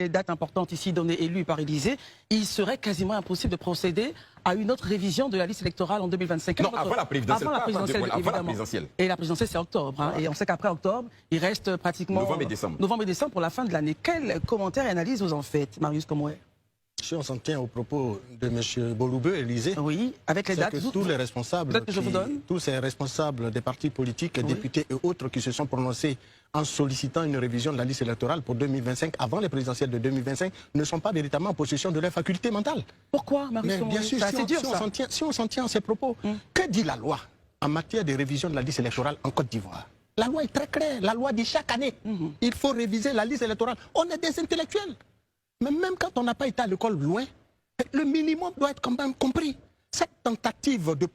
les dates importantes ici données élues par Élysée, il serait quasiment impossible de procéder à une autre révision de la liste électorale en 2025. Non, avant la présidentielle. Avant la présidentielle, avant évidemment. la présidentielle. Et la présidentielle, c'est octobre. Hein, et on sait qu'après octobre, il reste pratiquement... Novembre et décembre. Novembre et décembre pour la fin de l'année. Quel commentaire et analyse vous en faites, Marius Komoué? Si on s'en tient aux propos de M. Boloubeu, Élysée, oui, avec les dates, tous les responsables, tous ces responsables des partis politiques, oui, députés et autres qui se sont prononcés en sollicitant une révision de la liste électorale pour 2025, avant les présidentielles de 2025, ne sont pas véritablement en possession de leur faculté mentale. Pourquoi, Marius Komoué? Bien sûr, si on s'en tient à ces propos, que dit la loi en matière de révision de la liste électorale en Côte d'Ivoire? La loi est très claire. La loi dit chaque année, il faut réviser la liste électorale. On est des intellectuels. Mais même quand on n'a pas été à l'école loin, le minimum doit être quand même compris. Cette tentative de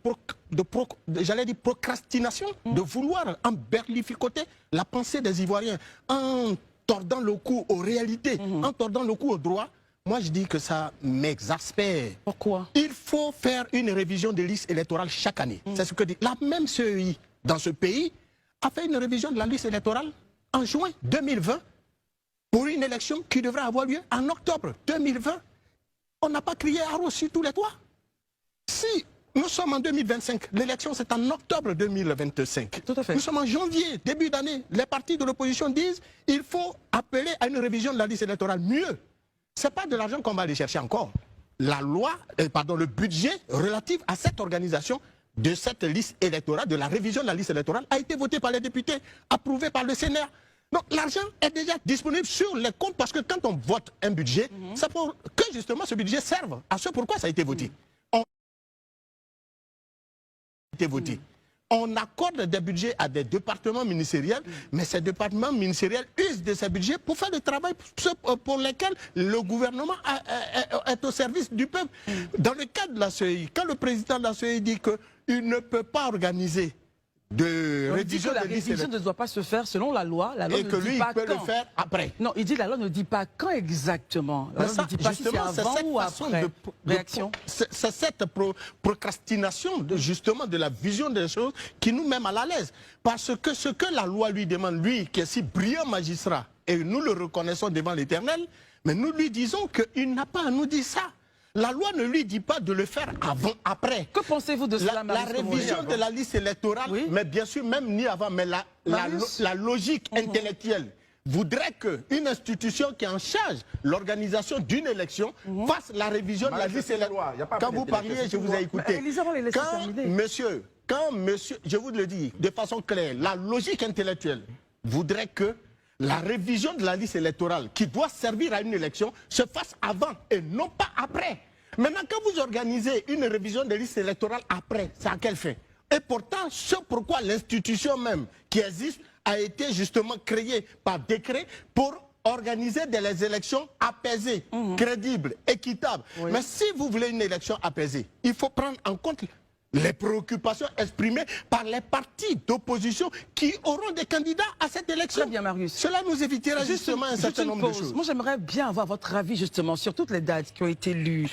procrastination, de vouloir emberlificoter la pensée des Ivoiriens en tordant le cou aux réalités, en tordant le cou au droit, moi je dis que ça m'exaspère. Pourquoi? Il faut faire une révision des listes électorales chaque année. C'est ce que dit. La même CEI dans ce pays a fait une révision de la liste électorale en juin 2020. Pour une élection qui devrait avoir lieu en octobre 2020, on n'a pas crié haro sur tous les toits. Si nous sommes en 2025, l'élection c'est en octobre 2025. Tout à fait. Nous sommes en janvier, début d'année. Les partis de l'opposition disent qu'il faut appeler à une révision de la liste électorale. Mieux, ce n'est pas de l'argent qu'on va aller chercher encore. La loi, le budget relatif à cette organisation de cette liste électorale, de la révision de la liste électorale, a été voté par les députés, approuvé par le Sénat. Donc l'argent est déjà disponible sur les comptes parce que quand on vote un budget, c'est pour que justement ce budget serve à ce pourquoi ça a été voté. On accorde des budgets à des départements ministériels, mais ces départements ministériels usent de ces budgets pour faire le travail pour lequel le gouvernement est au service du peuple. Dans le cas de la CEI, quand le président de la CEI dit qu'il ne peut pas organiser de révision la révision ne doit pas se faire selon la loi. La loi et ne que dit lui, pas il peut quand. le faire après. Non, il dit que la loi ne dit pas quand exactement. La loi ne dit pas si c'est avant ou après. Réaction. C'est cette procrastination justement de la vision des choses qui nous met mal à l'aise. Parce que ce que la loi lui demande, lui qui est si brillant magistrat, et nous le reconnaissons devant l'Éternel, mais nous lui disons qu'il n'a pas à nous dire ça. La loi ne lui dit pas de le faire avant, après. Que pensez-vous de cela, La révision de la liste électorale, oui, mais bien sûr, même ni avant, mais la logique intellectuelle voudrait qu'une institution qui est en charge l'organisation d'une élection fasse la révision de la liste électorale. Quand vous parliez, je vous ai écouté. Quand monsieur, je vous le dis de façon claire, la logique intellectuelle voudrait que la révision de la liste électorale qui doit servir à une élection se fasse avant et non pas après. Maintenant, quand vous organisez une révision de liste électorale après, c'est à quelle fin? Et pourtant, ce pourquoi l'institution même qui existe a été justement créée par décret pour organiser des élections apaisées, crédibles, équitables. Oui. Mais si vous voulez une élection apaisée, il faut prendre en compte les préoccupations exprimées par les partis d'opposition qui auront des candidats à cette élection. Très bien, Marius. Cela nous évitera justement un certain nombre de choses. Moi, j'aimerais bien avoir votre avis justement sur toutes les dates qui ont été lues,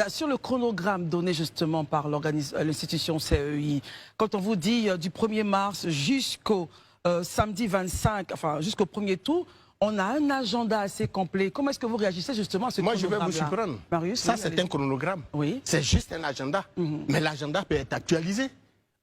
sur le chronogramme donné justement par l'institution CEI. Quand on vous dit du 1er mars jusqu'au samedi 25, enfin jusqu'au premier tour, on a un agenda assez complet. Comment est-ce que vous réagissez justement à ce chronogramme? Moi, je vais vous surprendre. Marius, ça, c'est un chronogramme. Oui. C'est juste un agenda. Mais l'agenda peut être actualisé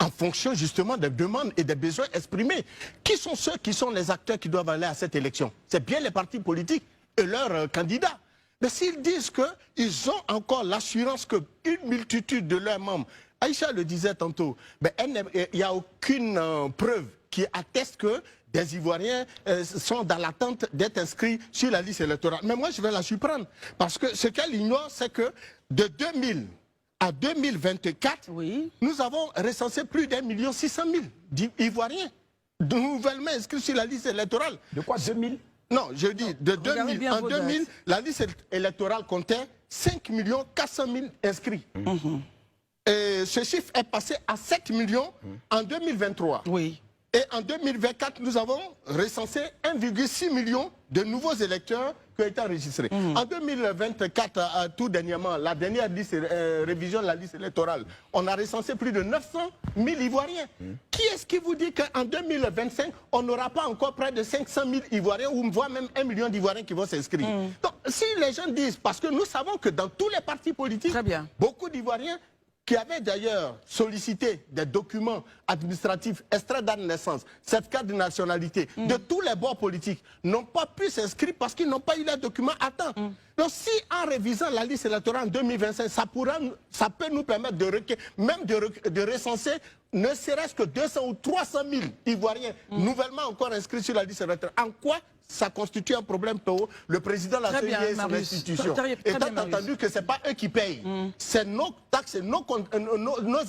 en fonction justement des demandes et des besoins exprimés. Qui sont ceux qui sont les acteurs qui doivent aller à cette élection? C'est bien les partis politiques et leurs candidats. Mais s'ils disent qu'ils ont encore l'assurance qu'une multitude de leurs membres, Aïcha le disait tantôt, il n'y a aucune preuve qui atteste que des Ivoiriens sont dans l'attente d'être inscrits sur la liste électorale. Mais moi, je vais la surprendre. Parce que ce qu'elle ignore, c'est que de 2000 à 2024, oui, nous avons recensé plus d'1,6 million d'Ivoiriens nouvellement inscrits sur la liste électorale. De quoi, 2000? Non, je dis de 2000. En 2000, la liste électorale comptait 5 400 000 inscrits. Et ce chiffre est passé à 7 millions en 2023. Oui. Et en 2024, nous avons recensé 1,6 million de nouveaux électeurs qui ont été enregistrés. En 2024, tout dernièrement, la dernière liste, révision de la liste électorale, on a recensé plus de 900 000 Ivoiriens. Qui est-ce qui vous dit qu'en 2025, on n'aura pas encore près de 500 000 Ivoiriens ou voire même 1 million d'Ivoiriens qui vont s'inscrire? Donc, si les gens disent, parce que nous savons que dans tous les partis politiques, beaucoup d'Ivoiriens qui avaient d'ailleurs sollicité des documents administratifs, extraits d'acte de naissance, certificat de nationalité, de tous les bords politiques, n'ont pas pu s'inscrire parce qu'ils n'ont pas eu les documents à temps. Donc si en révisant la liste électorale en 2025, ça peut nous permettre de recenser ne serait-ce que 200 ou 300 000 Ivoiriens nouvellement encore inscrits sur la liste électorale. En quoi ça constitue un problème pour eux? Le président de la CEI et son institution. Étant entendu que ce n'est pas eux qui payent, c'est nos taxes, nos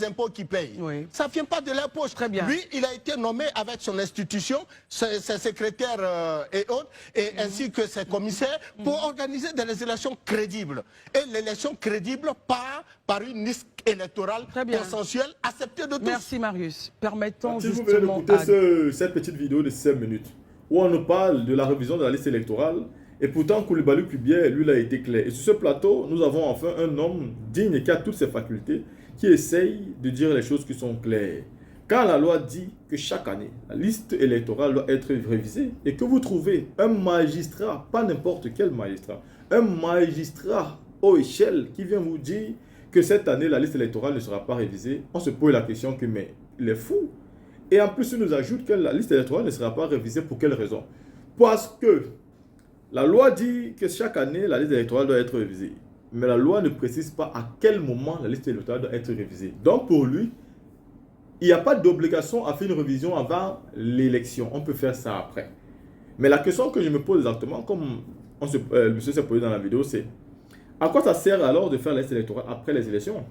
impôts qui payent. Ça ne vient pas de leur poche. Lui, il a été nommé avec son institution, ses secrétaires et autres, et ainsi que ses commissaires, pour organiser des élections crédibles. Et l'élection crédible par une liste électorale consensuelle acceptée de tous. Merci Marius. Permettons Si vous venez justement d'écouter cette petite vidéo de 5 minutes, où on nous parle de la révision de la liste électorale, et pourtant Koulibaly Kubier, lui, il a été clair. Et sur ce plateau, nous avons enfin un homme digne et qui a toutes ses facultés, qui essaye de dire les choses qui sont claires. Quand la loi dit que chaque année, la liste électorale doit être révisée, et que vous trouvez un magistrat, pas n'importe quel magistrat, un magistrat haut échelle qui vient vous dire que cette année, la liste électorale ne sera pas révisée, on se pose la question que, mais il est fou. Et en plus, il nous ajoute que la liste électorale ne sera pas révisée. Pour quelle raison? Parce que la loi dit que chaque année, la liste électorale doit être révisée. Mais la loi ne précise pas à quel moment la liste électorale doit être révisée. Donc pour lui, il n'y a pas d'obligation à faire une révision avant l'élection. On peut faire ça après. Mais la question que je me pose exactement, comme le monsieur s'est posé dans la vidéo, c'est à quoi ça sert alors de faire la liste électorale après les élections?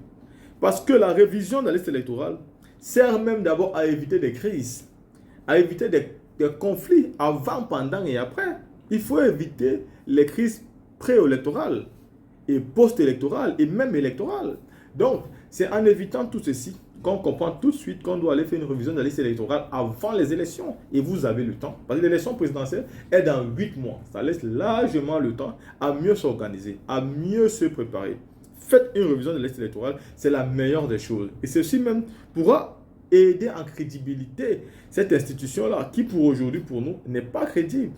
Parce que la révision de la liste électorale sert même d'abord à éviter des crises, à éviter des conflits avant, pendant et après. Il faut éviter les crises préélectorales et post-électorales et même électorales. Donc, c'est en évitant tout ceci qu'on comprend tout de suite qu'on doit aller faire une révision de la liste électorale avant les élections. Et vous avez le temps. Parce que l'élection présidentielle est dans 8 mois. Ça laisse largement le temps à mieux s'organiser, à mieux se préparer. Faites une révision de la liste électorale, c'est la meilleure des choses. Et ceci même pourra aider en crédibilité cette institution-là, qui pour aujourd'hui, pour nous, n'est pas crédible.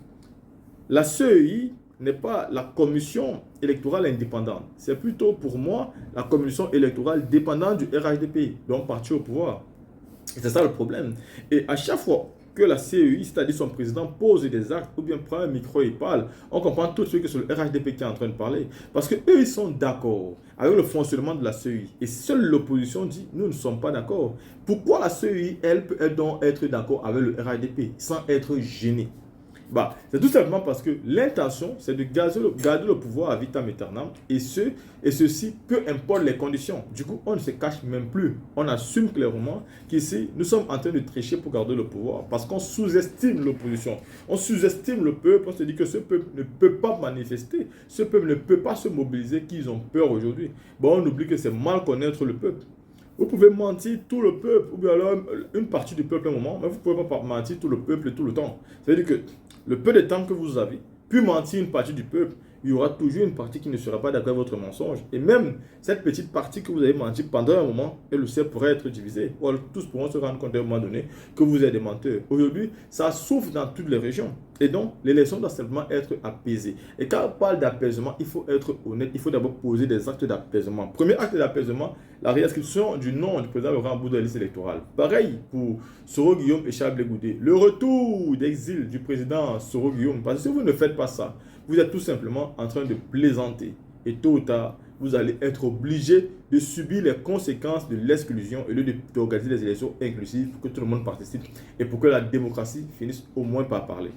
La CEI n'est pas la commission électorale indépendante. C'est plutôt pour moi la commission électorale dépendante du RHDP, donc parti au pouvoir. Et c'est ça le problème. Et à chaque fois que la CEI, c'est-à-dire son président, pose des actes ou bien prend un micro et parle, on comprend tout de suite que c'est le RHDP qui est en train de parler. Parce qu'eux, ils sont d'accord avec le fonctionnement de la CEI. Et seule l'opposition dit, nous ne sommes pas d'accord. Pourquoi la CEI, elle peut donc être d'accord avec le RHDP sans être gênée? C'est tout simplement parce que l'intention, c'est de garder le pouvoir à vitam aeternam, et ceci, peu importe les conditions. Du coup, on ne se cache même plus. On assume clairement qu'ici, nous sommes en train de tricher pour garder le pouvoir, parce qu'on sous-estime l'opposition. On sous-estime le peuple, on se dit que ce peuple ne peut pas manifester, ce peuple ne peut pas se mobiliser, qu'ils ont peur aujourd'hui. On oublie que c'est mal connaître le peuple. Vous pouvez mentir tout le peuple, ou bien alors une partie du peuple à un moment, mais vous ne pouvez pas mentir tout le peuple tout le temps. C'est-à-dire que le peu de temps que vous avez, puis mentir une partie du peuple, il y aura toujours une partie qui ne sera pas d'accord avec votre mensonge. Et même cette petite partie que vous avez menti pendant un moment, elle aussi pourrait être divisée. Ou alors tous pourront se rendre compte à un moment donné que vous êtes des menteurs. Aujourd'hui, ça souffre dans toutes les régions. Et donc, l'élection doit simplement être apaisée. Et quand on parle d'apaisement, il faut être honnête. Il faut d'abord poser des actes d'apaisement. Premier acte d'apaisement, la réinscription du nom du président Laurent Gbagbo de la liste électorale. Pareil pour Soro Guillaume et Charles Blé Goudé. Le retour d'exil du président Soro Guillaume. Parce que si vous ne faites pas ça, vous êtes tout simplement en train de plaisanter. Et tôt ou tard, vous allez être obligé de subir les conséquences de l'exclusion et d'organiser des élections inclusives pour que tout le monde participe et pour que la démocratie finisse au moins par parler.